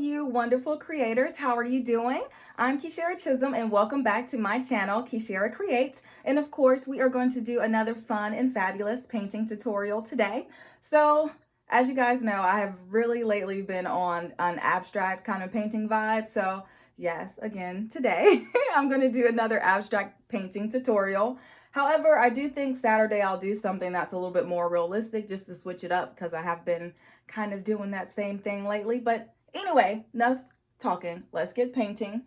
you wonderful creators. How are you doing? I'm Kishara Chisholm and welcome back to my channel, Kishara Creates. And of course, we are going to do another fun and fabulous painting tutorial today. So, as you guys know, I have really lately been on an abstract kind of painting vibe. So, yes, again, today I'm going to do another abstract painting tutorial. However, I do think Saturday I'll do something that's a little bit more realistic just to switch it up because I have been kind of doing that same thing lately. But anyway, enough talking. Let's get painting.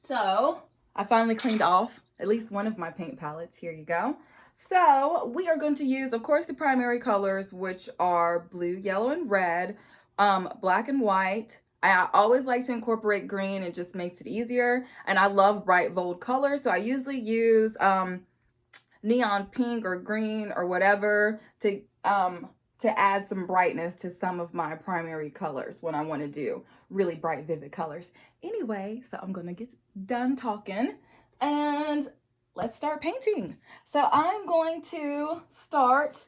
So I finally cleaned off at least one of my paint palettes. Here you go. So we are going to use, of course, the primary colors, which are blue, yellow, and red, black and white. I always like to incorporate green. It just makes it easier. And I love bright, bold colors. So I usually use neon pink or green or whatever to add some brightness to some of my primary colors when I want to do really bright, vivid colors. Anyway, so I'm going to get done talking and let's start painting. So I'm going to start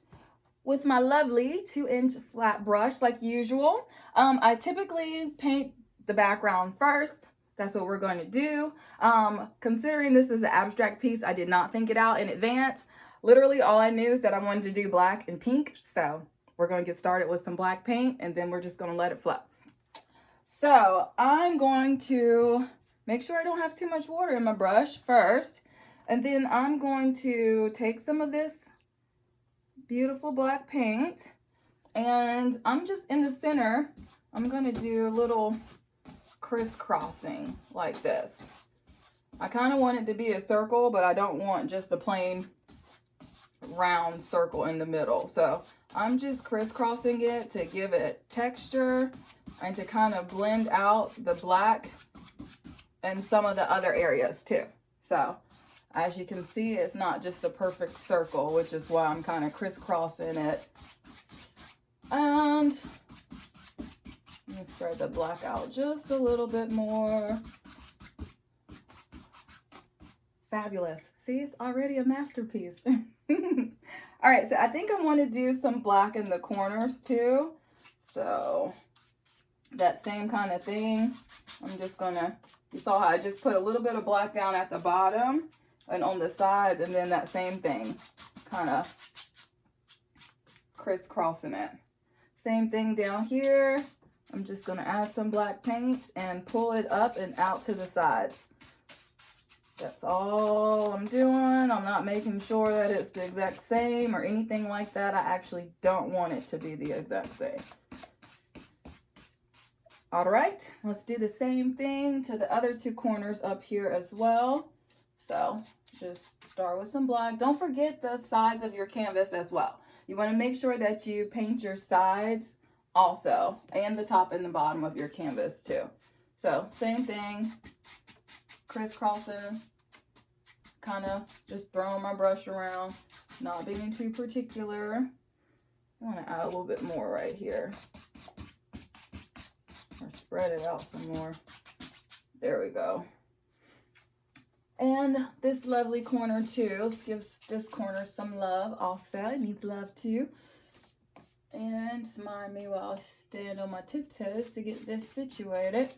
with my lovely 2-inch flat brush like usual. I typically paint the background first. That's what we're going to do. Considering this is an abstract piece, I did not think it out in advance. Literally all I knew is that I wanted to do black and pink. So we're going to get started with some black paint and then we're just going to let it flow. So I'm going to make sure I don't have too much water in my brush first. And then I'm going to take some of this beautiful black paint and I'm just in the center. I'm going to do a little crisscrossing like this. I kind of want it to be a circle, but I don't want just a plain round circle in the middle. So I'm just crisscrossing it to give it texture and to kind of blend out the black and some of the other areas too. So as you can see, it's not just a perfect circle, which is why I'm kind of crisscrossing it. And let me spread the black out just a little bit more. Fabulous. See, it's already a masterpiece. All right, so I think I want to do some black in the corners too. So that same kind of thing. I'm just gonna, you saw how I just put a little bit of black down at the bottom and on the sides, and then that same thing, kind of crisscrossing it. Same thing down here. I'm just going to add some black paint and pull it up and out to the sides. That's all I'm doing. I'm not making sure that it's the exact same or anything like that. I actually don't want it to be the exact same. All right, let's do the same thing to the other two corners up here as well. So just start with some black. Don't forget the sides of your canvas as well. You want to make sure that you paint your sides also, and the top and the bottom of your canvas too. So same thing, crisscrossing, kind of just throwing my brush around, not being too particular. I want to add a little bit more right here, or spread it out some more. There we go. And this lovely corner too, let's give this corner some love also. It needs love too. And smile me while I stand on my tiptoes to get this situated.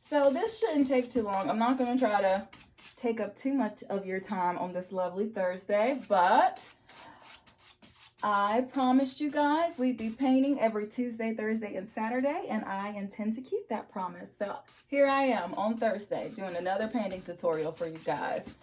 So this shouldn't take too long. I'm not going to try to take up too much of your time on this lovely Thursday, but I promised you guys we'd be painting every Tuesday, Thursday, and Saturday, and I intend to keep that promise. So here I am on Thursday doing another painting tutorial for you guys.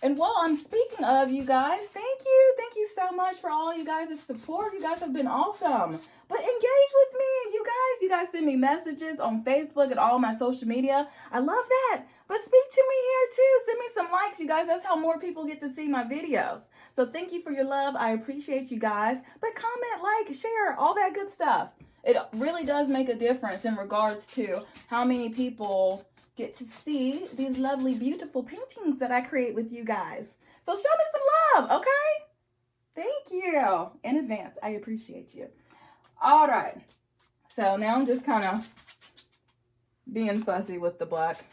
And while I'm speaking of you guys, thank you. Thank you so much for all you guys' support. You guys have been awesome. But engage with me, you guys. You guys send me messages on Facebook and all my social media. I love that. But speak to me here too. Send me some likes, you guys. That's how more people get to see my videos. So thank you for your love. I appreciate you guys. But comment, like, share, all that good stuff. It really does make a difference in regards to how many people get to see these lovely, beautiful paintings that I create with you guys. So show me some love, okay? Thank you in advance. I appreciate you. All right. So now I'm just kind of being fussy with the black.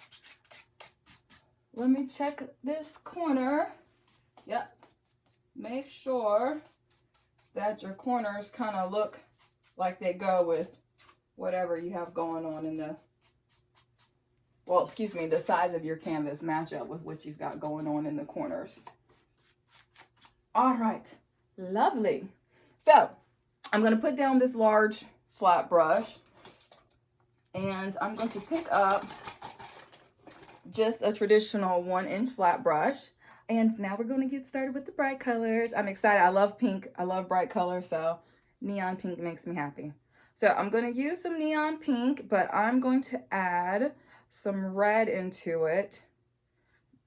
Let me check this corner. Yep. Make sure that your corners kind of look like they go with whatever you have going on in the well, excuse me, the size of your canvas match up with what you've got going on in the corners. All right, lovely. So I'm going to put down this large flat brush, and I'm going to pick up just a traditional 1-inch flat brush. And now we're going to get started with the bright colors. I'm excited. I love pink. I love bright colors, so neon pink makes me happy. So I'm going to use some neon pink, but I'm going to add some red into it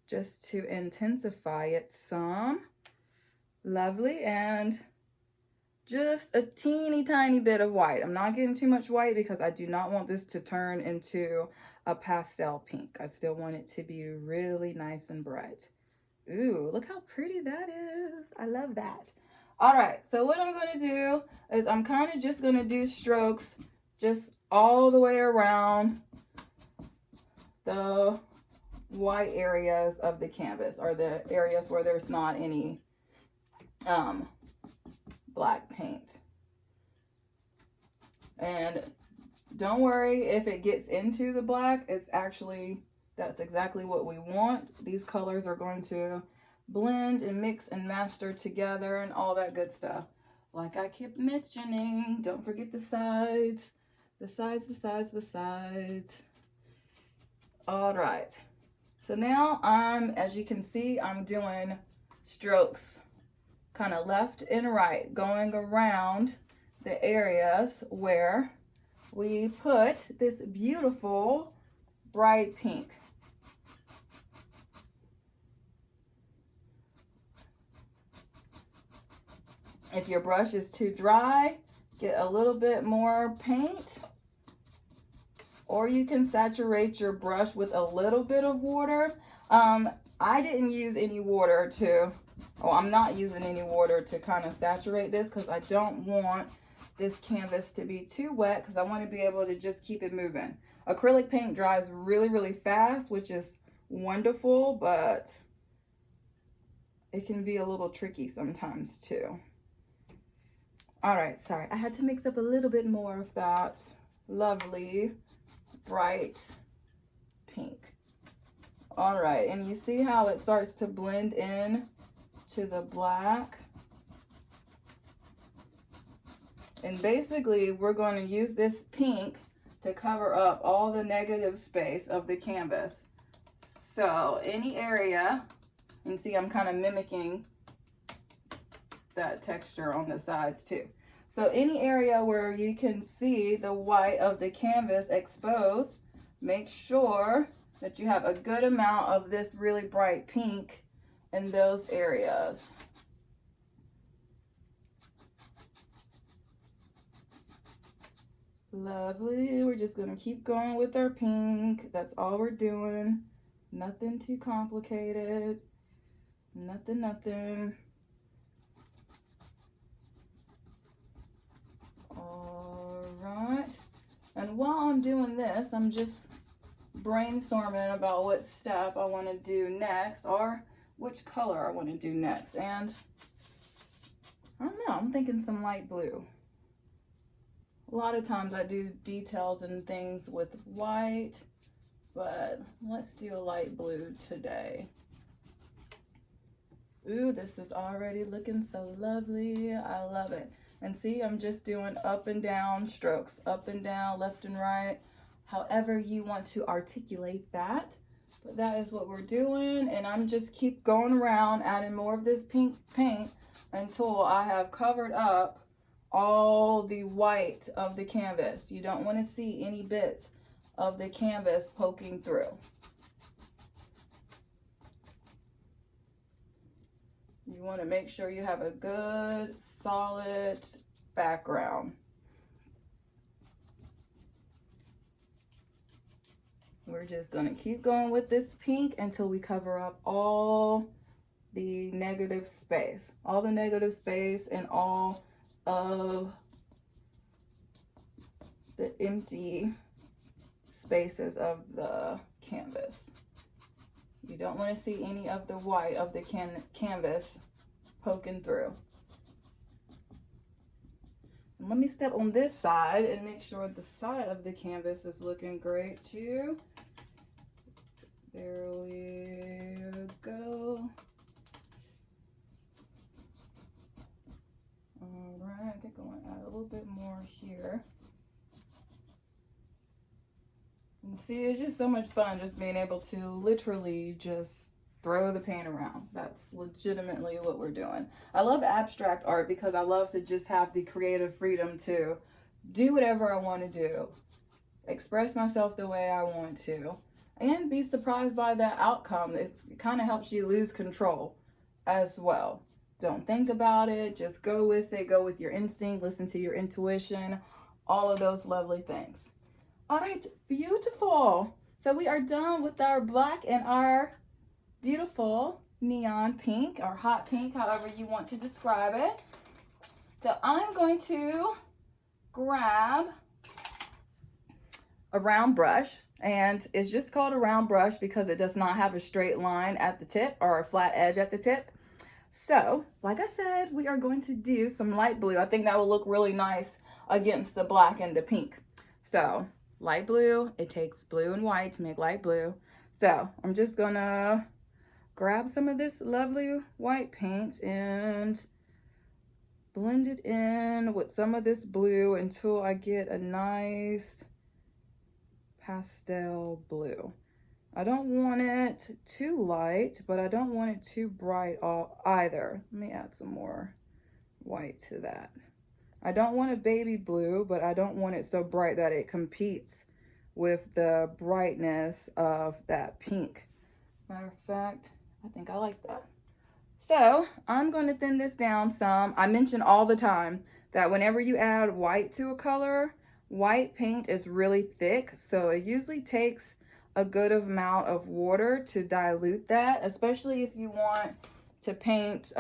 just to intensify it some. Lovely. And just a teeny tiny bit of white. I'm not getting too much white because I do not want this to turn into a pastel pink. I still want it to be really nice and bright. Ooh, look how pretty that is. I love that. All right, so what I'm going to do is I'm kind of just going to do strokes just all the way around the white areas of the canvas, or the areas where there's not any black paint. And don't worry if it gets into the black. It's actually, that's exactly what we want. These colors are going to blend and mix and master together and all that good stuff. Like I kept mentioning, don't forget the sides. The sides, the sides, the sides. All right. So now as you can see, I'm doing strokes kind of left and right, going around the areas where we put this beautiful bright pink. If your brush is too dry, get a little bit more paint, or you can saturate your brush with a little bit of water. I didn't use any water I'm not using any water to kind of saturate this because I don't want this canvas to be too wet, because I want to be able to just keep it moving. Acrylic paint dries really, really fast, which is wonderful, but it can be a little tricky sometimes too. All right, sorry, I had to mix up a little bit more of that lovely bright pink. All right, and you see how it starts to blend in to the black. And basically, we're going to use this pink to cover up all the negative space of the canvas. So any area, you can see I'm kind of mimicking that texture on the sides too. So any area where you can see the white of the canvas exposed, make sure that you have a good amount of this really bright pink in those areas. Lovely. We're just going to keep going with our pink. That's all we're doing. Nothing too complicated. Nothing. All right. And while I'm doing this, I'm just brainstorming about what step I want to do next, or which color I want to do next. And I don't know, I'm thinking some light blue. A lot of times I do details and things with white, but let's do a light blue today. Ooh, this is already looking so lovely. I love it. And see, I'm just doing up and down strokes, up and down, left and right, however you want to articulate that. But that is what we're doing, and I'm just keep going around adding more of this pink paint until I have covered up all the white of the canvas. You don't want to see any bits of the canvas poking through. You want to make sure you have a good, solid background. We're just going to keep going with this pink until we cover up all the negative space. All the negative space and all of the empty spaces of the canvas. You don't want to see any of the white of the canvas poking through. And let me step on this side and make sure the side of the canvas is looking great too. There we go. All right, I think I want to add a little bit more here. And see, it's just so much fun just being able to literally just throw the paint around. That's legitimately what we're doing. I love abstract art because I love to just have the creative freedom to do whatever I want to do, express myself the way I want to, and be surprised by the outcome. It kind of helps you lose control as well. Don't think about it, just go with it, go with your instinct, listen to your intuition, all of those lovely things. All right, beautiful. So we are done with our black and our beautiful neon pink, or hot pink, however you want to describe it. So I'm going to grab a round brush, and it's just called a round brush because it does not have a straight line at the tip or a flat edge at the tip. So, like I said, we are going to do some light blue. I think that will look really nice against the black and the pink. So, light blue, it takes blue and white to make light blue. So, I'm just gonna grab some of this lovely white paint and blend it in with some of this blue until I get a nice pastel blue. I don't want it too light, but I don't want it too bright either. Let me add some more white to that. I don't want a baby blue, but I don't want it so bright that it competes with the brightness of that pink. Matter of fact, I think I like that. So I'm going to thin this down some. I mention all the time that whenever you add white to a color, white paint is really thick, so it usually takes a good amount of water to dilute that, especially if you want to paint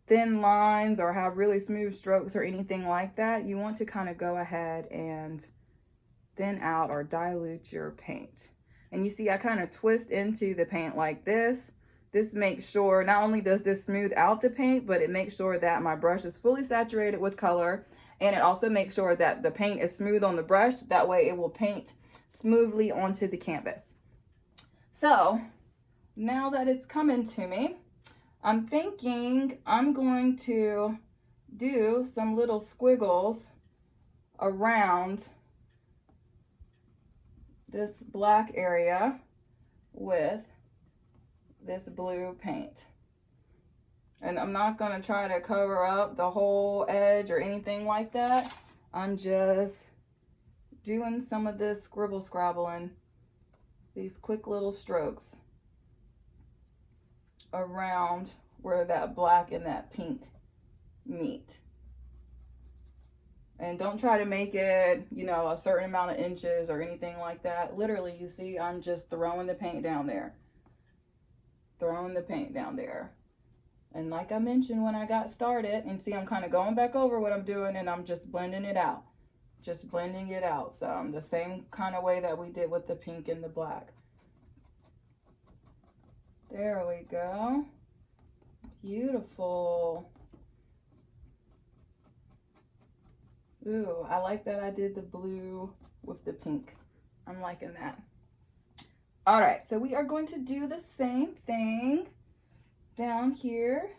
thin lines or have really smooth strokes or anything like that. You want to kind of go ahead and thin out or dilute your paint. And you see I kind of twist into the paint like this. This makes sure, not only does this smooth out the paint, but it makes sure that my brush is fully saturated with color. And it also makes sure that the paint is smooth on the brush. That way it will paint smoothly onto the canvas. So now that it's coming to me, I'm thinking I'm going to do some little squiggles around this black area with this blue paint. And I'm not going to try to cover up the whole edge or anything like that. I'm just doing some of this scribble scrabbling, these quick little strokes around where that black and that pink meet. And don't try to make it, you know, a certain amount of inches or anything like that. Literally, you see, I'm just throwing the paint down there. Throwing the paint down there. And like I mentioned when I got started, and see I'm kind of going back over what I'm doing and I'm just blending it out. Just blending it out some, the same kind of way that we did with the pink and the black. There we go. Beautiful. Ooh, I like that I did the blue with the pink. I'm liking that. All right, so we are going to do the same thing down here.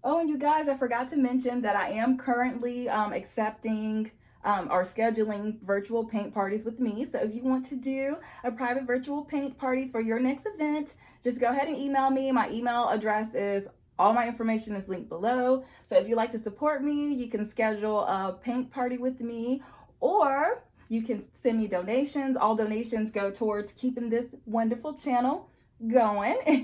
Oh, and you guys, I forgot to mention that I am currently accepting or scheduling virtual paint parties with me. So if you want to do a private virtual paint party for your next event, just go ahead and email me. My email address is, all my information is linked below. So if you'd like to support me, you can schedule a paint party with me, or you can send me donations. All donations go towards keeping this wonderful channel going.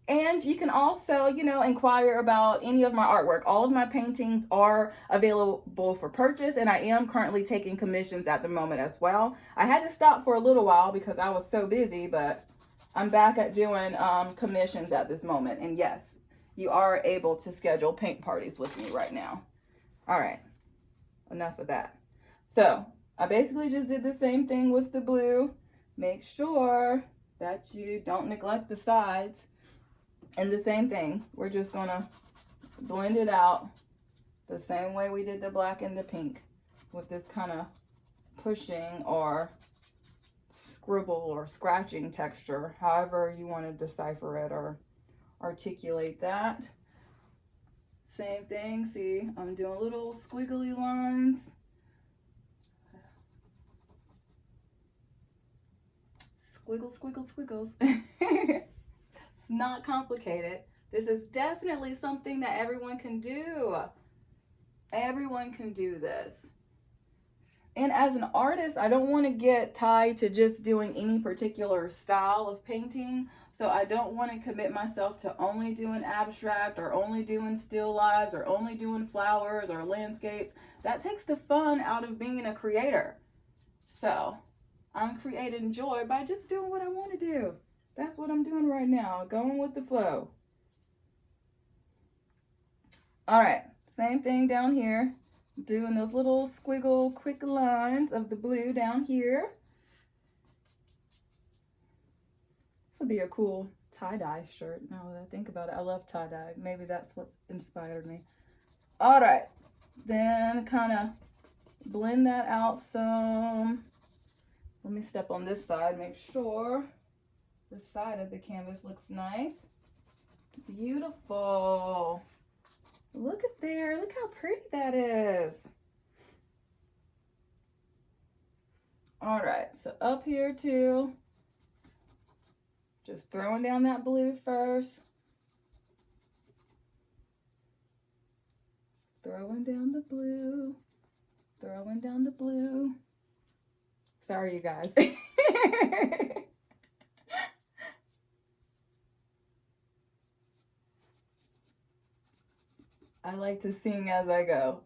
And you can also, you know, inquire about any of my artwork. All of my paintings are available for purchase, and I am currently taking commissions at the moment as well. I had to stop for a little while because I was so busy, but I'm back at doing commissions at this moment. And yes, you are able to schedule paint parties with me right now. All right, enough of that. So I basically just did the same thing with the blue. Make sure that you don't neglect the sides. And the same thing, we're just gonna blend it out the same way we did the black and the pink, with this kind of pushing or scribble or scratching texture, however you want to decipher it or articulate that. Same thing, see, I'm doing little squiggly lines. Squiggle, squiggle, squiggles. It's not complicated. This is definitely something that everyone can do. Everyone can do this. And as an artist, I don't want to get tied to just doing any particular style of painting. So I don't want to commit myself to only doing abstract or only doing still lives or only doing flowers or landscapes. That takes the fun out of being a creator. So I'm creating joy by just doing what I want to do. That's what I'm doing right now, going with the flow. All right, same thing down here. Doing those little squiggle quick lines of the blue down here. This would be a cool tie-dye shirt now that I think about it. I love tie-dye. Maybe that's what's inspired me. All right, then kind of blend that out some. Let me step on this side, make sure the side of the canvas looks nice. Beautiful. Look at there, look how pretty that is. All right, so up here too, just throwing down that blue first. Throwing down the blue, throwing down the blue. Sorry, you guys. I like to sing as I go.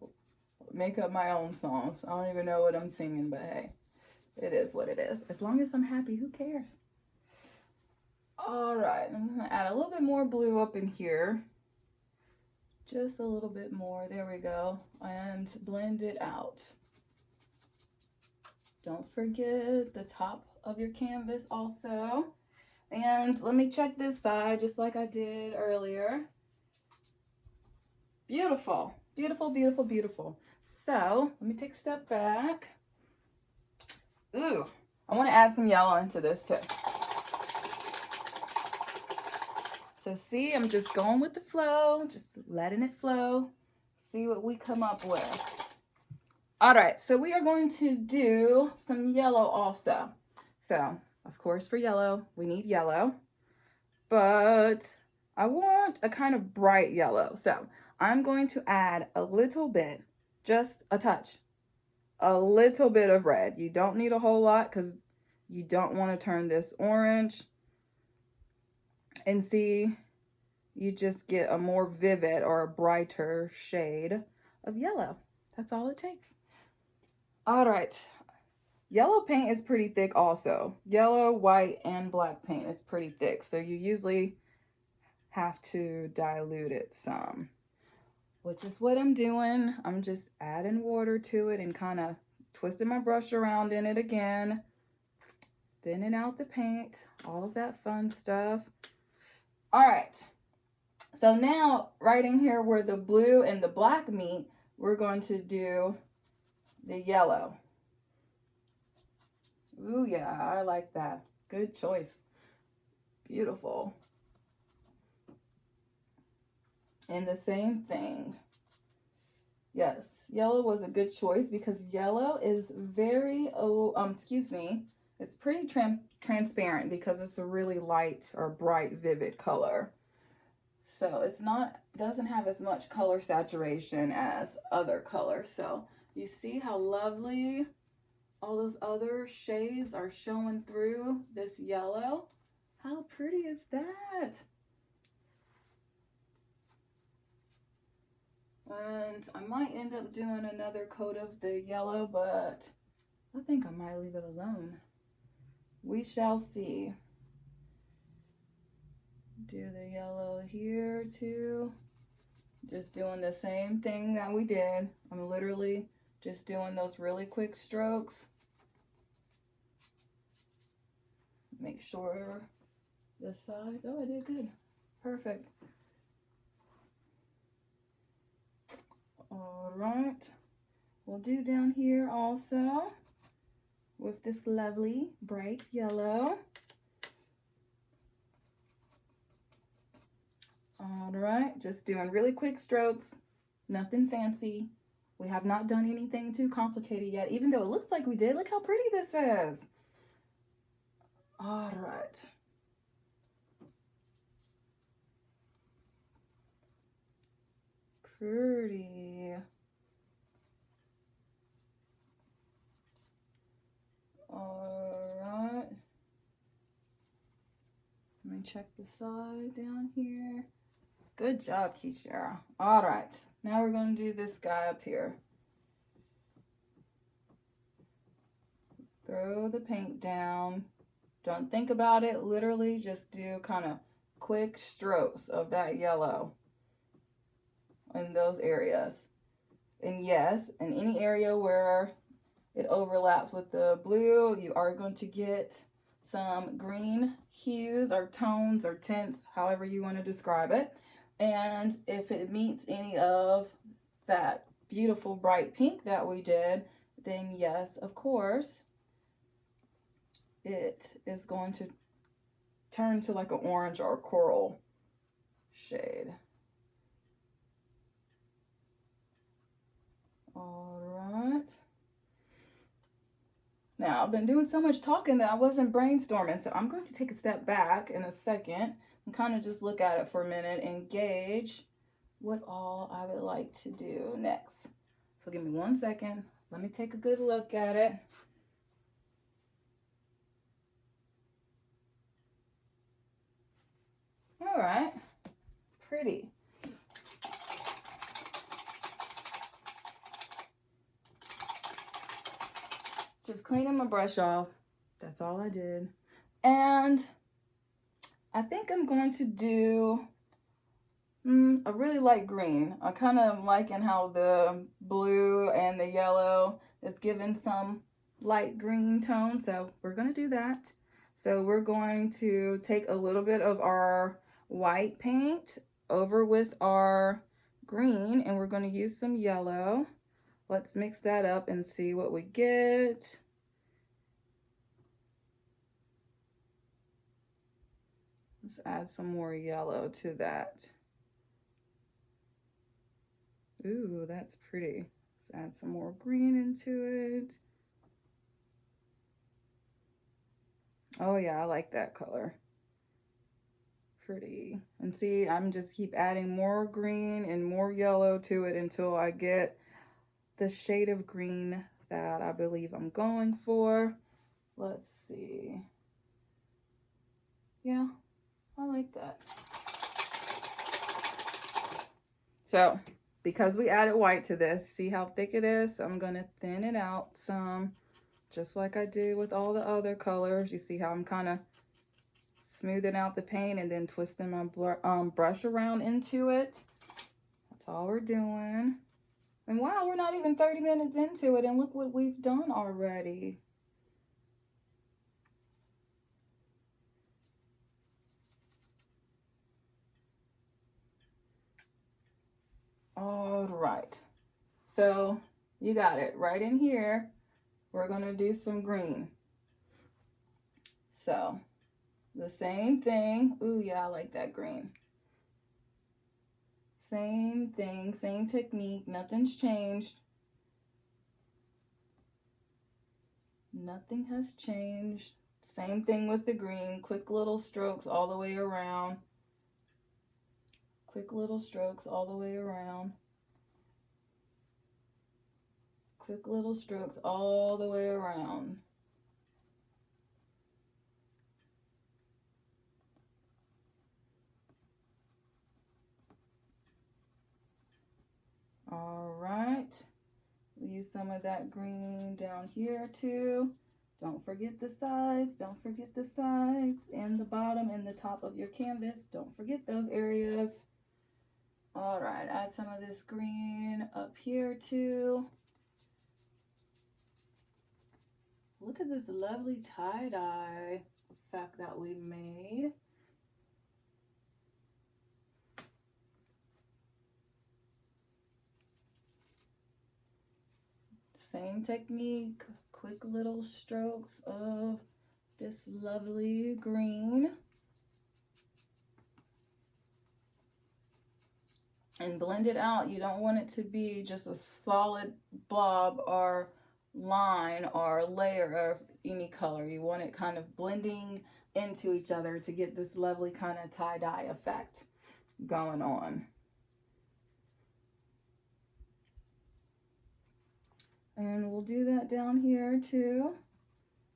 Make up my own songs. I don't even know what I'm singing, but hey, it is what it is. As long as I'm happy, who cares? All right, I'm gonna add a little bit more blue up in here. Just a little bit more, there we go. And blend it out. Don't forget the top of your canvas also. And let me check this side just like I did earlier. Beautiful, beautiful, beautiful, beautiful. So let me take a step back. Ooh, I want to add some yellow into this too. So see, I'm just going with the flow, just letting it flow. See what we come up with. All right, so we are going to do some yellow also. So, of course, for yellow, we need yellow, but I want a kind of bright yellow. So I'm going to add a little bit, just a touch, a little bit of red. You don't need a whole lot because you don't want to turn this orange. And see, you just get a more vivid or a brighter shade of yellow. That's all it takes. All right, yellow paint is pretty thick also. Yellow, white, and black paint is pretty thick, so you usually have to dilute it some, which is what I'm doing. I'm just adding water to it and kind of twisting my brush around in it again, thinning out the paint, all of that fun stuff. All right, so now right in here where the blue and the black meet, we're going to do the yellow. Ooh, yeah, I like that. Good choice. Beautiful. And the same thing. Yes, yellow was a good choice because yellow is very, it's pretty transparent because it's a really light or bright, vivid color. So it's doesn't have as much color saturation as other colors. So you see how lovely all those other shades are showing through this yellow? How pretty is that? And I might end up doing another coat of the yellow, but I think I might leave it alone. We shall see. Do the yellow here too. Just doing the same thing that we did. I'm literally just doing those really quick strokes. Make sure the sides, oh, I did good. Perfect. All right. We'll do down here also. with this lovely bright yellow. All right, just doing really quick strokes, nothing fancy. We have not done anything too complicated yet, even though it looks like we did. Look how pretty this is. All right. Pretty. All right. Let me check the side down here. Good job, Keishara. All right, now we're going to do this guy up here. Throw the paint down. Don't think about it. Literally just do kind of quick strokes of that yellow in those areas. And yes, in any area where it overlaps with the blue, you are going to get some green hues or tones or tints, however you want to describe it. And if it meets any of that beautiful bright pink that we did, then yes, of course, it is going to turn to like an orange or coral shade. All right. Now, I've been doing so much talking that I wasn't brainstorming, so I'm going to take a step back in a second and kind of just look at it for a minute and gauge what all I would like to do next. So give me 1 second. Let me take a good look at it. All right, pretty. Just cleaning my brush off. That's all I did. And I think I'm going to do a really light green. I kind of liking how the blue and the yellow is giving some light green tone. So we're going to do that. So we're going to take a little bit of our white paint over with our green, and we're going to use some yellow. Let's mix that up and see what we get. Let's add some more yellow to that. Ooh, that's pretty. Let's add some more green into it. Oh yeah, I like that color. Pretty. And see, I'm just keep adding more green and more yellow to it until I get the shade of green that I believe I'm going for. Let's see. Yeah, I like that. So, because we added white to this, see how thick it is? I'm going to thin it out some, just like I did with all the other colors. You see how I'm kind of smoothing out the paint and then twisting my brush around into it. That's all we're doing. And wow, we're not even 30 minutes into it, and look what we've done already. All right, so you got it right in here. We're gonna do some green. So the same thing. Ooh, yeah, I like that green. Same thing, same technique, nothing's changed. Nothing has changed. Same thing with the green, quick little strokes all the way around. Quick little strokes all the way around. Quick little strokes all the way around. All right. Use some of that green down here too. Don't forget the sides. Don't forget the sides and the bottom and the top of your canvas. Don't forget those areas. All right, add some of this green up here too. Look at this lovely tie-dye effect that we made. Same technique, quick little strokes of this lovely green. And blend it out. You don't want it to be just a solid blob or line or layer of any color. You want it kind of blending into each other to get this lovely kind of tie-dye effect going on. And we'll do that down here too.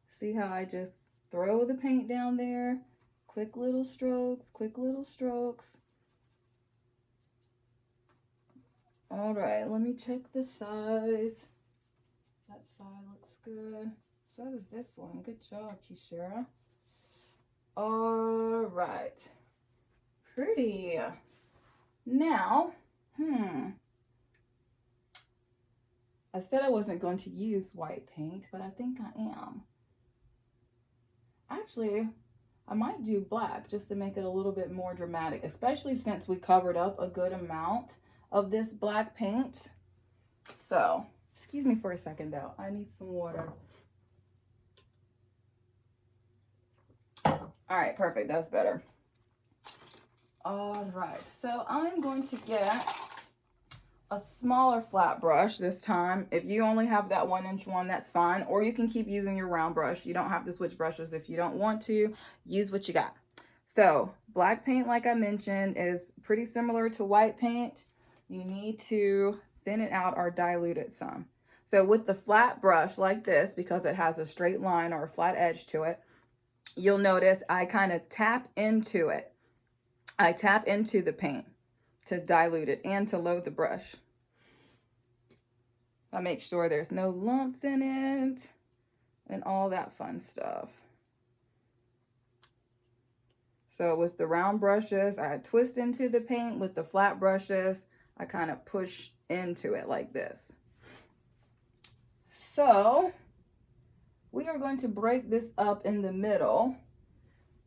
See how I just throw the paint down there? Quick little strokes, quick little strokes. All right, let me check the sides. That side looks good. So does this one. Good job, Kishara. All right. Pretty. Now, I said I wasn't going to use white paint, but I think I am. Actually, I might do black just to make it a little bit more dramatic, especially since we covered up a good amount of this black paint. So, excuse me for a second though. I need some water. All right, perfect. That's better. All right, so I'm going to get a smaller flat brush this time. If you only have that 1-inch one, that's fine. Or you can keep using your round brush. You don't have to switch brushes if you don't want to. Use what you got. So, black paint, like I mentioned, is pretty similar to white paint. You need to thin it out or dilute it some. So with the flat brush like this, because it has a straight line or a flat edge to it, you'll notice I kind of tap into it. I tap into the paint to dilute it and to load the brush. I make sure there's no lumps in it and all that fun stuff. So with the round brushes, I twist into the paint. With the flat brushes, I kind of push into it like this. So we are going to break this up in the middle,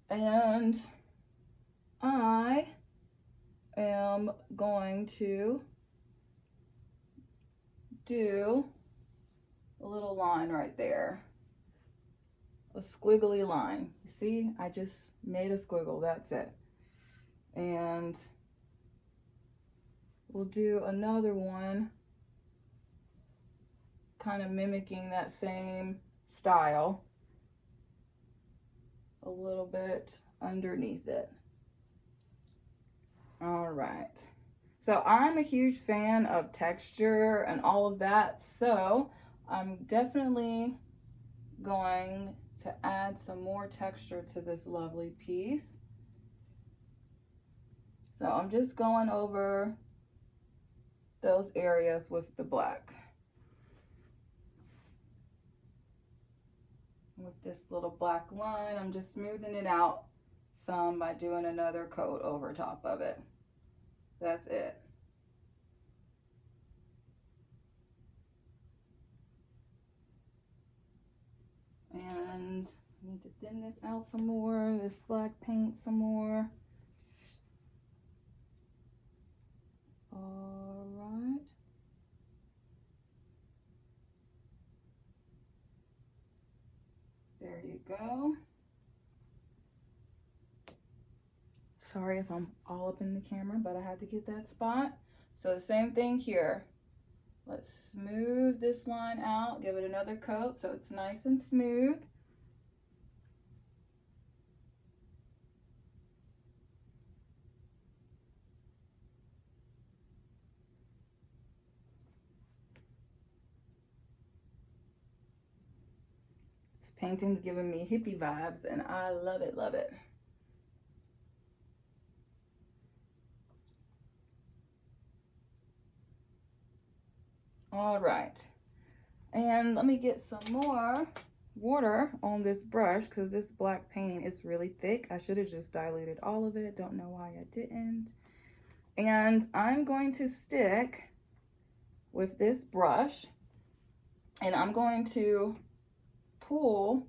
and I am going to do a little line right there, a squiggly line. You see, I just made a squiggle, that's it. And we'll do another one, kind of mimicking that same style, a little bit underneath it. All right. So I'm a huge fan of texture and all of that, so I'm definitely going to add some more texture to this lovely piece. So I'm just going over those areas with the black. With this little black line, I'm just smoothing it out some by doing another coat over top of it. That's it. And I need to thin this out some more, this black paint some more. All right. There you go. Sorry if I'm all up in the camera, but I had to get that spot. So the same thing here. Let's smooth this line out, give it another coat so it's nice and smooth. This painting's giving me hippie vibes and I love it, love it. All right, and let me get some more water on this brush because this black paint is really thick. I should have just diluted all of it. Don't know why I didn't. And I'm going to stick with this brush and I'm going to pull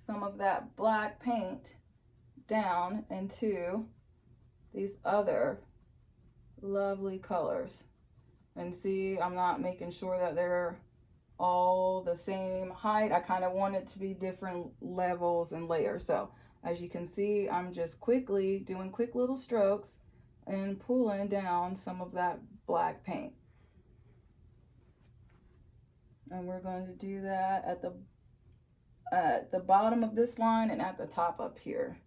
some of that black paint down into these other lovely colors. And see, I'm not making sure that they're all the same height. I kind of want it to be different levels and layers. So as you can see, I'm just quickly doing quick little strokes and pulling down some of that black paint. And we're going to do that at the bottom of this line and at the top up here.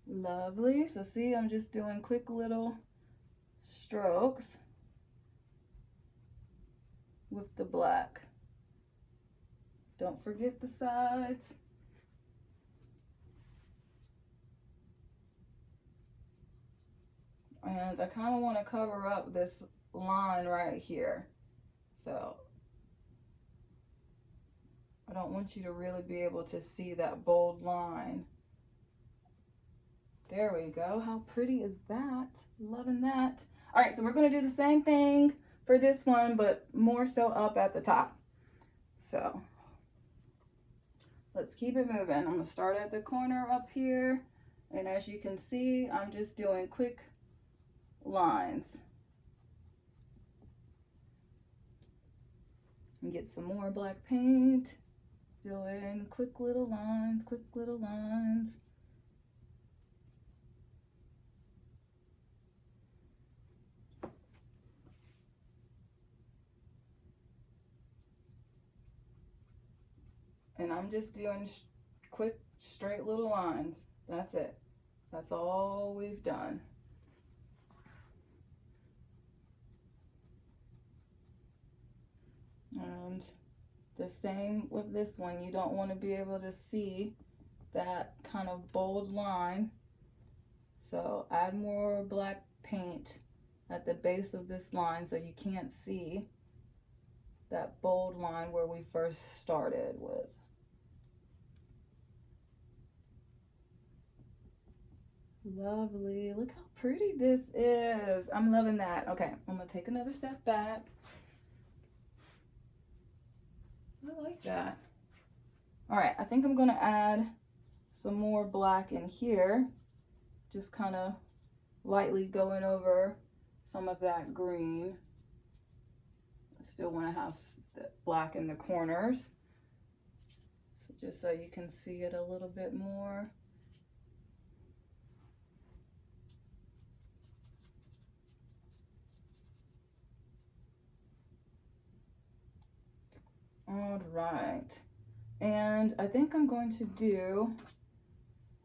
Lovely. So see, I'm just doing quick little strokes with the black. Don't forget the sides. And I kind of want to cover up this line right here. So I don't want you to really be able to see that bold line. There we go. How pretty is that? Loving that. All right, so we're going to do the same thing for this one, but more so up at the top. So let's keep it moving. I'm going to start at the corner up here. And as you can see, I'm just doing quick lines. And get some more black paint. Doing quick little lines, quick little lines. And I'm just doing quick, straight little lines. That's it. That's all we've done. And the same with this one. You don't want to be able to see that kind of bold line. So add more black paint at the base of this line so you can't see that bold line where we first started with. Lovely. Look how pretty this is. I'm loving that. Okay, I'm gonna take another step back. I like that. All right, I think I'm gonna add some more black in here. Just kind of lightly going over some of that green. I still want to have the black in the corners. So just so you can see it a little bit more. All right, and I think I'm going to do,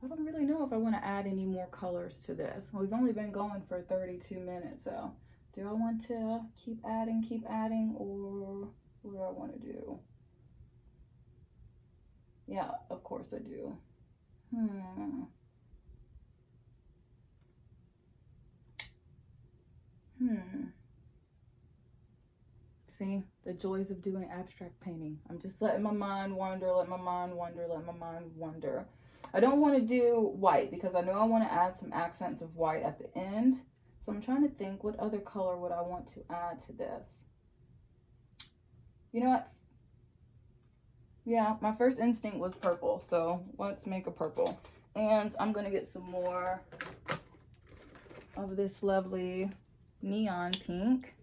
I don't really know if I want to add any more colors to this. We've only been going for 32 minutes, so do I want to keep adding, or what do I want to do? Yeah, of course I do. See, the joys of doing abstract painting. I'm just letting my mind wander, let my mind wander, let my mind wander. I don't want to do white because I know I want to add some accents of white at the end. So I'm trying to think, what other color would I want to add to this? You know what? Yeah, my first instinct was purple. So let's make a purple. And I'm going to get some more of this lovely neon pink.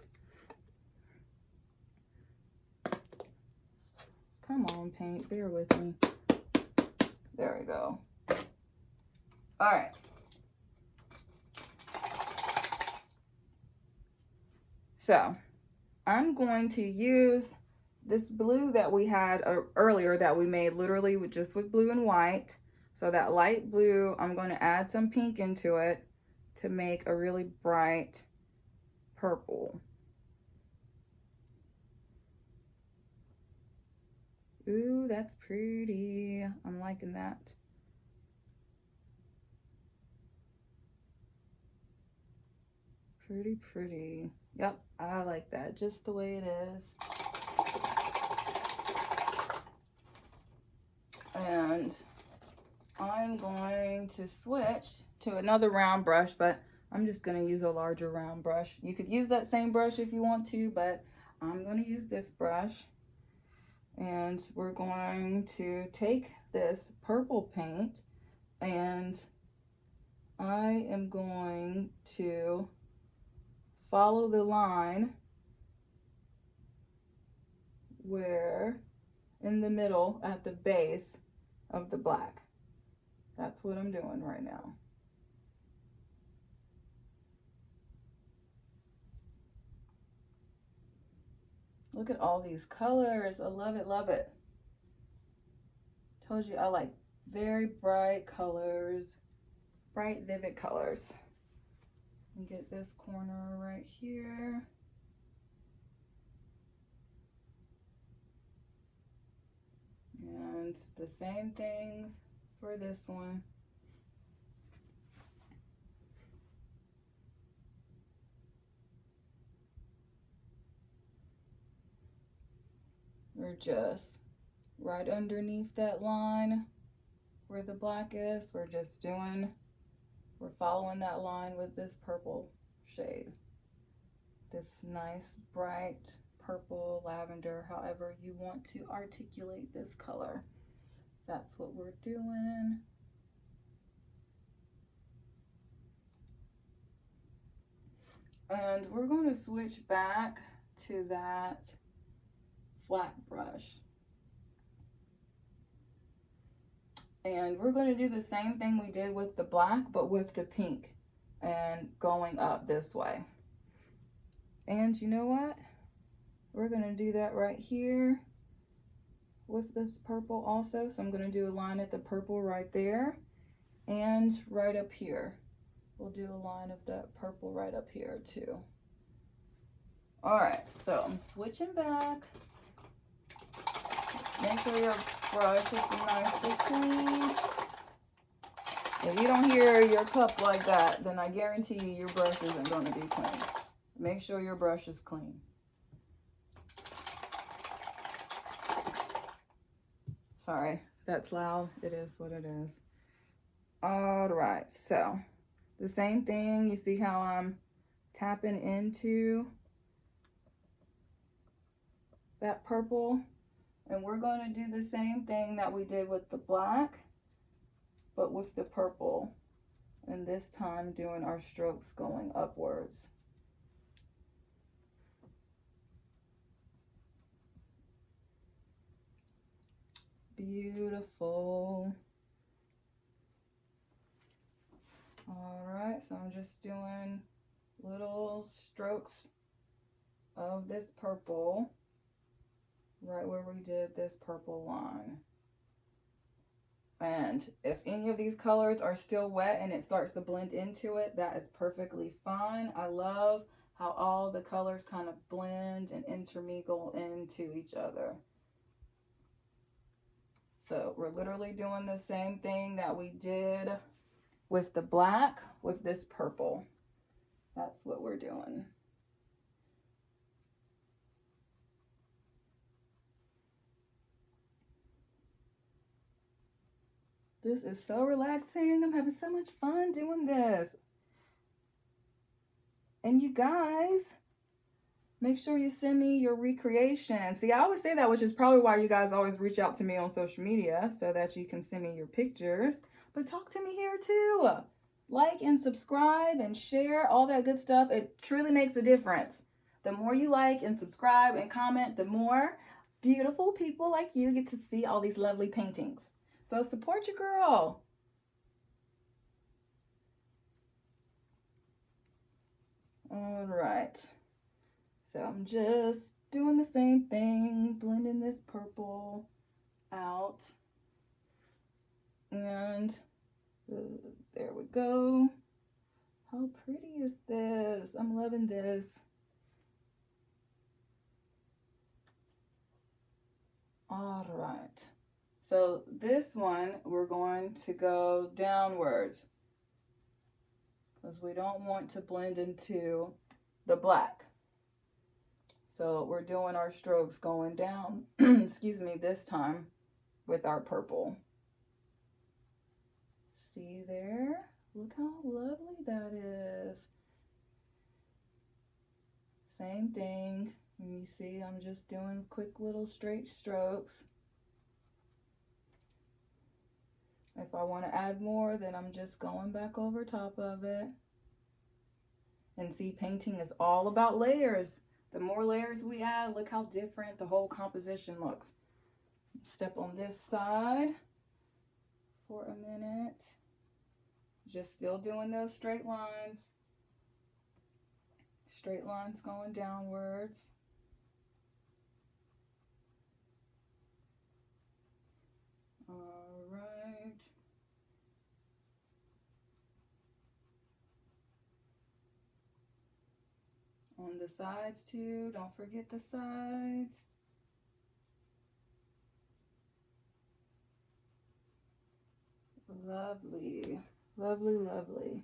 Come on, paint, bear with me. There we go. All right. So I'm going to use this blue that we had earlier that we made literally just with blue and white. So that light blue, I'm going to add some pink into it to make a really bright purple. Ooh, that's pretty. I'm liking that. Pretty, pretty. Yep, I like that just the way it is. And I'm going to switch to another round brush, but I'm just going to use a larger round brush. You could use that same brush if you want to, but I'm going to use this brush. And we're going to take this purple paint and I am going to follow the line where in the middle at the base of the black. That's what I'm doing right now. Look at all these colors. I love it, love it. Told you I like very bright colors, bright, vivid colors. And get this corner right here. And the same thing for this one. We're just right underneath that line where the black is. We're following that line with this purple shade. This nice, bright purple, lavender, however you want to articulate this color. That's what we're doing. And we're going to switch back to that flat brush. And we're going to do the same thing we did with the black, but with the pink and going up this way. And you know what? We're going to do that right here with this purple also. So I'm going to do a line at the purple right there and right up here. We'll do a line of that purple right up here too. All right, so I'm switching back. Make sure your brush is nicely clean. If you don't hear your cup like that, then I guarantee you your brush isn't going to be clean. Make sure your brush is clean. Sorry, that's loud. It is what it is. All right, so the same thing. You see how I'm tapping into that purple? And we're going to do the same thing that we did with the black, but with the purple. And this time doing our strokes going upwards. Beautiful. All right, so I'm just doing little strokes of this purple right where we did this purple line. And if any of these colors are still wet and it starts to blend into it, that is perfectly fine. I love how all the colors kind of blend and intermingle into each other. So we're literally doing the same thing that we did with the black with this purple. That's what we're doing. This is so relaxing. I'm having so much fun doing this. And you guys, make sure you send me your recreation. See, I always say that, which is probably why you guys always reach out to me on social media, so that you can send me your pictures. But talk to me here too. Like and subscribe and share, all that good stuff. It truly makes a difference. The more you like and subscribe and comment, the more beautiful people like you get to see all these lovely paintings. So support your girl. All right. So I'm just doing the same thing, blending this purple out. And there we go. How pretty is this? I'm loving this. All right. So this one, we're going to go downwards because we don't want to blend into the black. So we're doing our strokes going down, excuse me, this time with our purple. See there? Look how lovely that is. Same thing. And you see, I'm just doing quick little straight strokes. If I want to add more, then I'm just going back over top of it. And see, painting is all about layers. The more layers we add, look how different the whole composition looks. Step on this side for a minute. Just still doing those straight lines. Straight lines going downwards. All right. On the sides too, don't forget the sides. Lovely, lovely, lovely.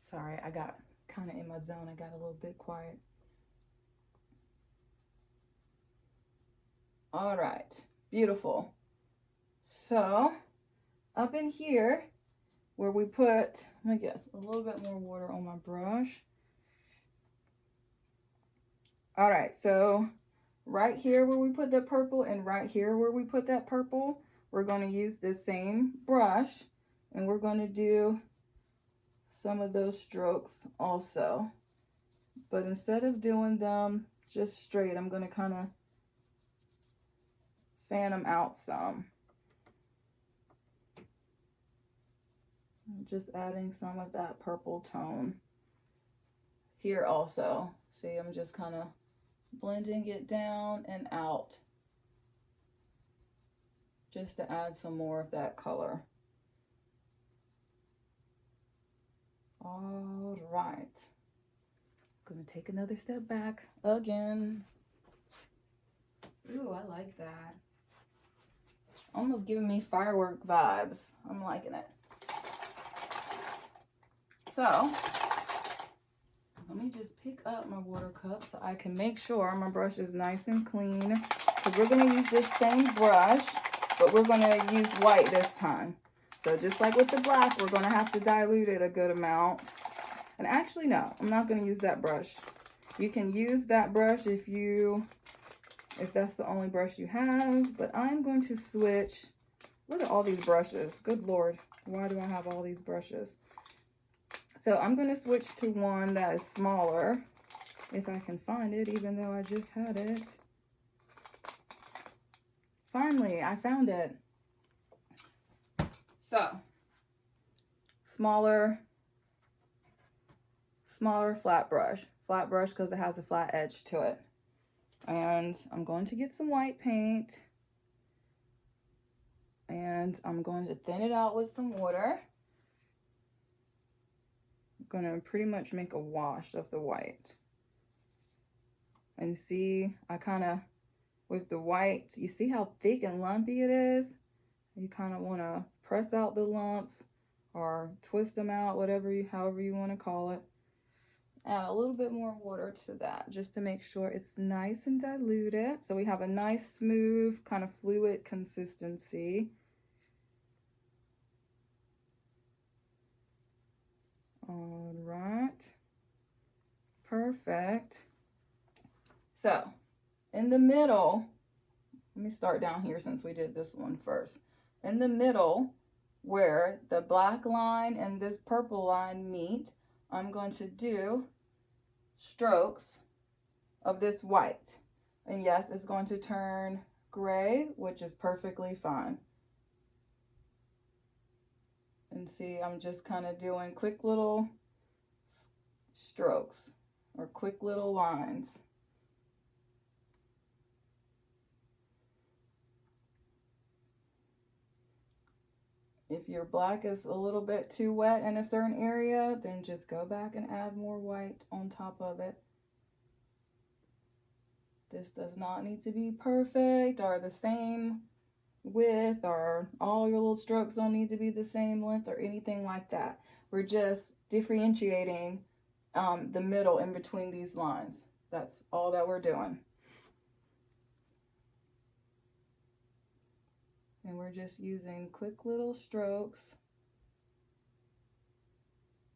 Sorry, I got kind of in my zone. I got a little bit quiet. All right, beautiful. So up in here where we put, let me guess, a little bit more water on my brush. All right, so right here where we put the purple and right here where we put that purple, we're going to use this same brush and we're going to do some of those strokes also. But instead of doing them just straight, I'm going to kind of fan them out some. I'm just adding some of that purple tone here also. See, I'm just kind of blending it down and out just to add some more of that color. All right. I'm gonna take another step back again. Ooh, I like that. Almost giving me firework vibes. I'm liking it. So, let me just pick up my water cup so I can make sure my brush is nice and clean. Because we're going to use this same brush, but we're going to use white this time. So just like with the black, we're going to have to dilute it a good amount. And actually, no, I'm not going to use that brush. You can use that brush if that's the only brush you have. But I'm going to switch. Look at all these brushes. Good Lord. Why do I have all these brushes? So I'm going to switch to one that is smaller, if I can find it, even though I just had it. Finally, I found it. So, smaller flat brush. Flat brush because it has a flat edge to it. And I'm going to get some white paint. And I'm going to thin it out with some water. I'm going to pretty much make a wash of the white. And see, I kind of, with the white, you see how thick and lumpy it is? You kind of want to press out the lumps or twist them out, however you want to call it. Add a little bit more water to that just to make sure it's nice and diluted. So we have a nice, smooth, kind of fluid consistency. All right. Perfect. So, in the middle, let me start down here since we did this one first. In the middle, where the black line and this purple line meet, I'm going to do strokes of this white. And yes, it's going to turn gray, which is perfectly fine. And see, I'm just kind of doing quick little strokes or quick little lines. If your black is a little bit too wet in a certain area, then just go back and add more white on top of it. This does not need to be perfect or the same width, or all your little strokes don't need to be the same length or anything like that. We're just differentiating the middle in between these lines. That's all that we're doing. And we're just using quick little strokes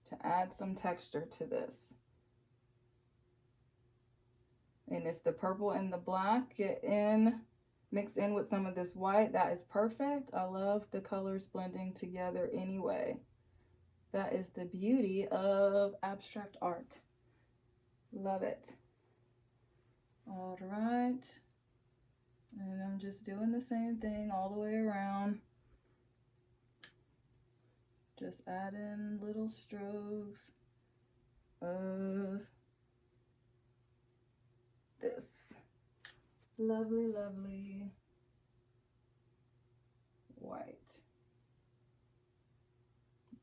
to add some texture to this. And if the purple and the black mix in with some of this white, that is perfect. I love the colors blending together anyway. That is the beauty of abstract art. Love it. All right. And I'm just doing the same thing all the way around. Just adding little strokes of this lovely, lovely white.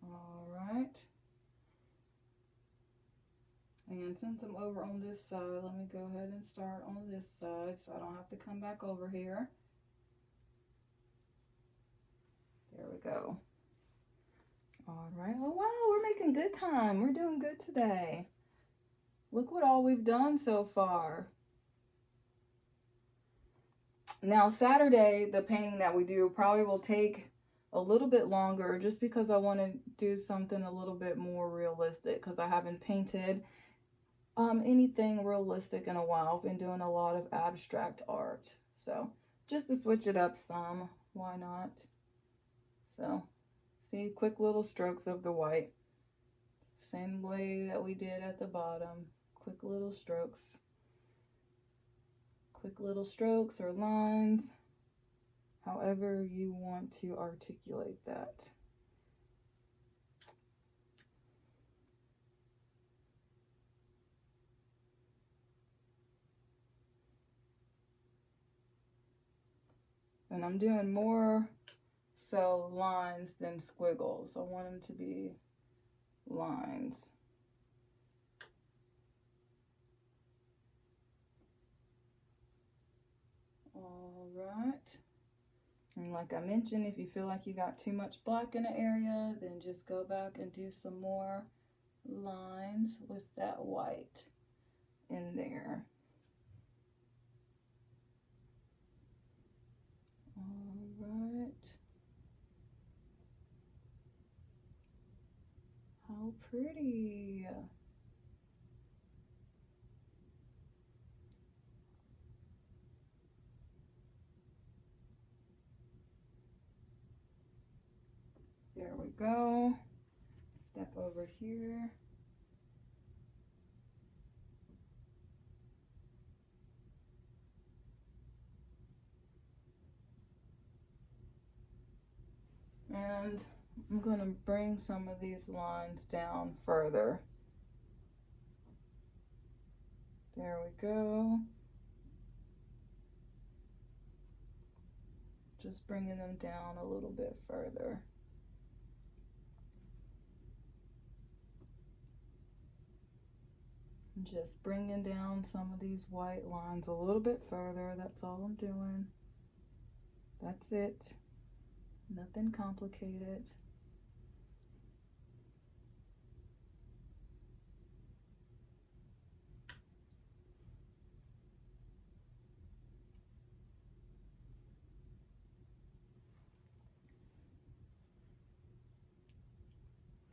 All right. And since I'm over on this side, let me go ahead and start on this side so I don't have to come back over here. There we go. All right. Oh, wow, we're making good time. We're doing good today. Look what all we've done so far. Now, Saturday, the painting that we do probably will take a little bit longer just because I want to do something a little bit more realistic because I haven't painted anything realistic in a while. I've been doing a lot of abstract art. So just to switch it up some, why not? So see, quick little strokes of the white. Same way that we did at the bottom. Quick little strokes. Quick little strokes or lines. However you want to articulate that. And I'm doing more so lines than squiggles. I want them to be lines. All right. And like I mentioned, if you feel like you got too much black in an area, then just go back and do some more lines with that white in there. All right. How pretty. There we go. Step over here. And I'm going to bring some of these lines down further. There we go. Just bringing them down a little bit further. Just bringing down some of these white lines a little bit further. That's all I'm doing. That's it. Nothing complicated.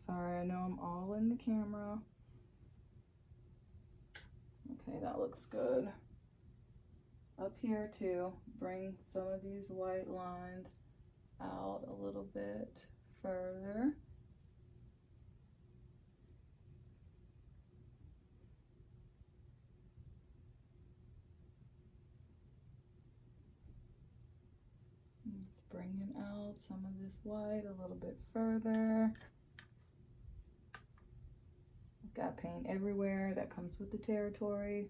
Sorry, I know I'm all in the camera. Okay, that looks good. Up here too, bring some of these white lines out a little bit further. It's bringing out some of this white a little bit further. I've got paint everywhere. That comes with the territory.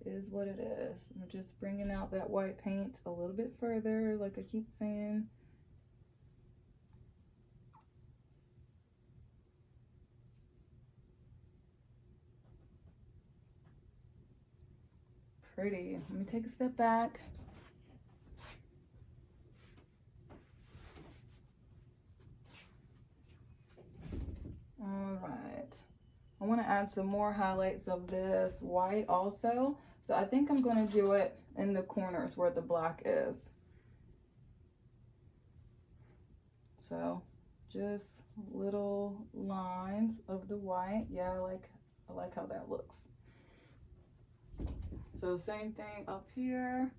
It is what it is. I'm just bringing out that white paint a little bit further, like I keep saying. Pretty. Let me take a step back. All right. I want to add some more highlights of this white also. So I think I'm going to do it in the corners where the black is. So just little lines of the white. Yeah, I like how that looks. So same thing up here,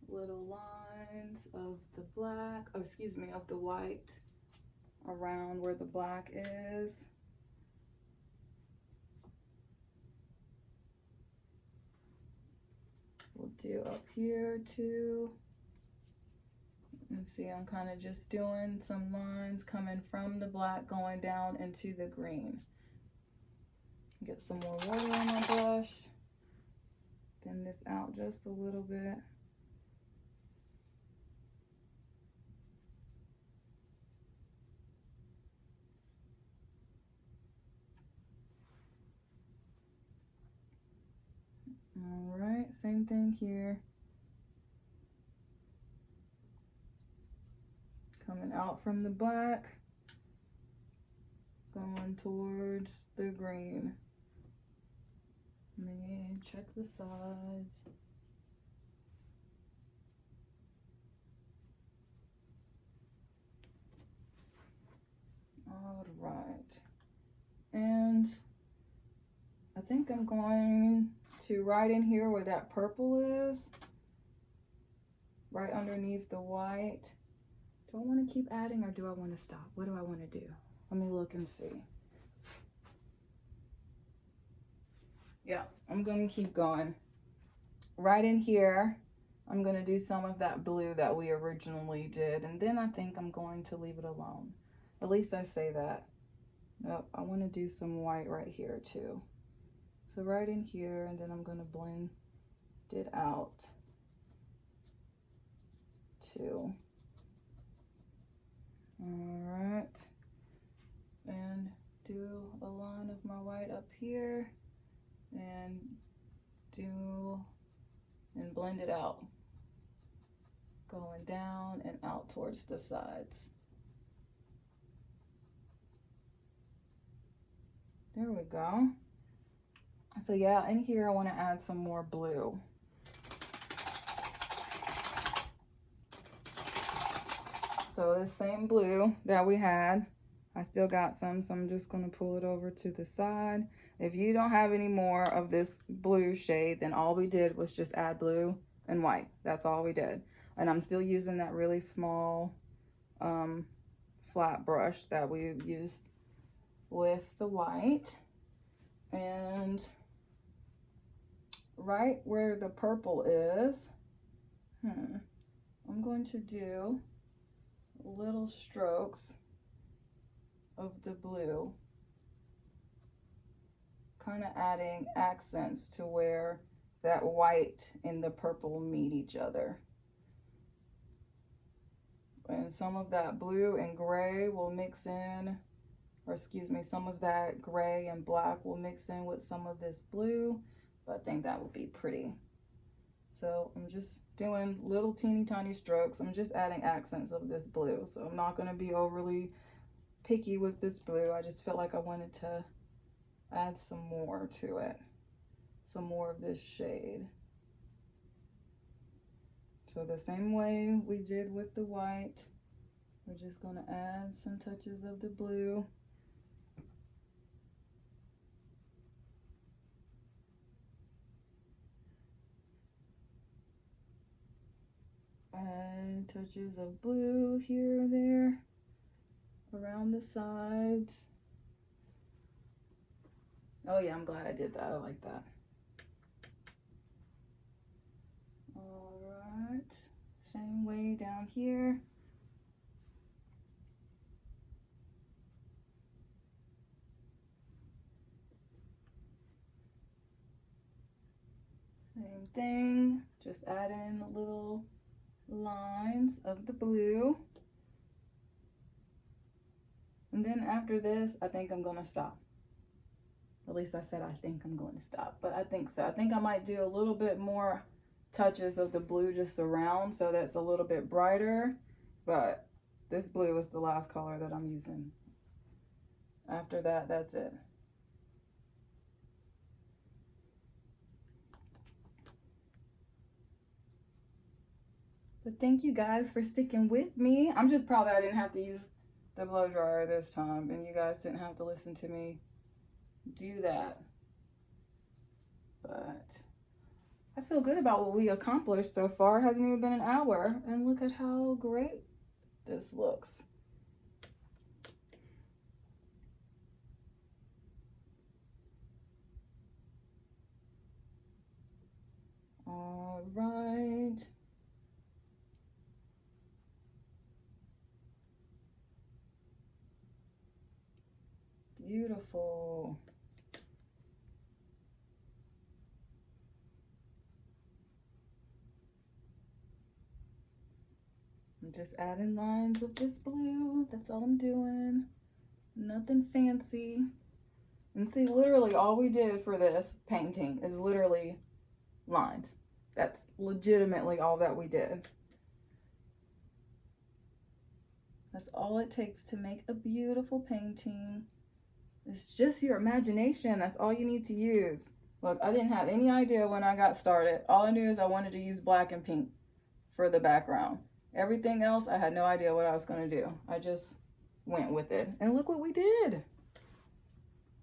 little lines of the black, oh, excuse me, of the white around where the black is. We'll do up here too. And see, I'm kind of just doing some lines coming from the black going down into the green. Get some more water on my brush. Thin this out just a little bit. All right, same thing here. Coming out from the black, going towards the green. And check the sides. All right. And I think I'm going to right in here where that purple is, right underneath the white. Do I want to keep adding or do I want to stop? What do I want to do? Let me look and see. Yeah, I'm going to keep going. Right in here, I'm going to do some of that blue that we originally did. And then I think I'm going to leave it alone. At least I say that. Nope, I want to do some white right here too. So right in here, and then I'm going to blend it out too. All right. And do a line of my white up here and blend it out, going down and out towards the sides. There we go. So yeah, in here I want to add some more blue. So the same blue that we had, I still got some, so I'm just going to pull it over to the side. If you don't have any more of this blue shade, then all we did was just add blue and white. That's all we did. And I'm still using that really small flat brush that we used with the white. And right where the purple is, I'm going to do little strokes of the blue, kind of adding accents to where that white and the purple meet each other. And some of that blue and gray will mix in, or excuse me, some of that gray and black will mix in with some of this blue, but I think that would be pretty. So I'm just doing little teeny tiny strokes. I'm just adding accents of this blue. So I'm not going to be overly picky with this blue. I just felt like I wanted to add some more to it, some more of this shade. So the same way we did with the white, we're just going to add some touches of the blue. Add touches of blue here and there around the sides. Oh yeah, I'm glad I did that. I like that. All right, same way down here. Same thing, just add in little lines of the blue. And then after this, I think I'm gonna stop. At least I said I think I'm going to stop, but I think so. I think I might do a little bit more touches of the blue just around so that's a little bit brighter, but this blue is the last color that I'm using. After that, that's it. But thank you guys for sticking with me. I'm just proud that I didn't have to use the blow dryer this time and you guys didn't have to listen to me do that. But I feel good about what we accomplished so far. It hasn't even been an hour. And look at how great this looks. All right. Beautiful. I'm just adding lines with this blue. That's all I'm doing. Nothing fancy. And see, literally all we did for this painting is literally lines. That's legitimately all that we did. That's all it takes to make a beautiful painting. It's just your imagination. That's all you need to use. Look, I didn't have any idea when I got started. All I knew is I wanted to use black and pink for the background. Everything else, I had no idea what I was going to do. I just went with it. And look what we did.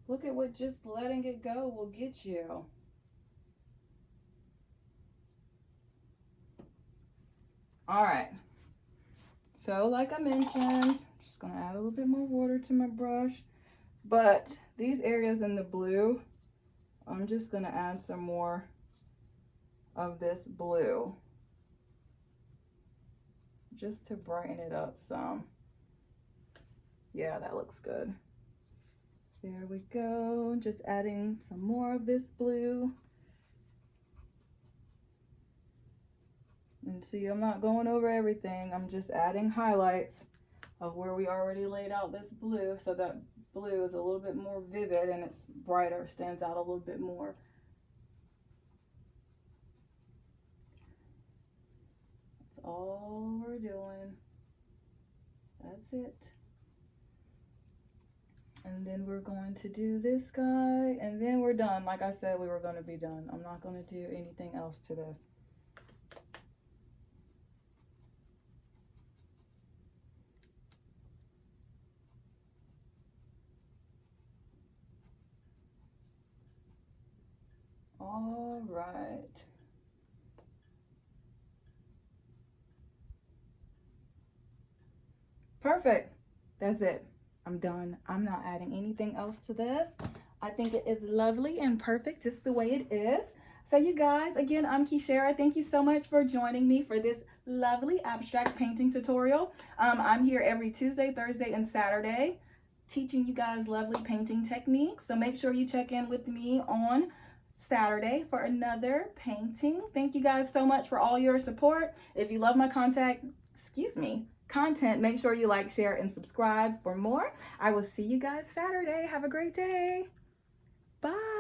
Look at what just letting it go will get you. All right. So like I mentioned, just going to add a little bit more water to my brush. But these areas in the blue, I'm just going to add some more of this blue just to brighten it up some. Yeah, that looks good. There we go. Just adding some more of this blue. And see, I'm not going over everything. I'm just adding highlights of where we already laid out this blue, so that blue is a little bit more vivid and it's brighter, stands out a little bit more. That's all we're doing. That's it. And then we're going to do this guy, and then we're done. Like I said, we were going to be done. I'm not going to do anything else to this. All right. Perfect. That's it. I'm done. I'm not adding anything else to this. I think it is lovely and perfect just the way it is. So you guys, again, I'm Kishara. Thank you so much for joining me for this lovely abstract painting tutorial. I'm here every Tuesday, Thursday, and Saturday teaching you guys lovely painting techniques. So make sure you check in with me on Saturday for another painting. Thank you guys so much for all your support. If you love my content, make sure you like, share, and subscribe for more. I will see you guys Saturday. Have a great day. Bye.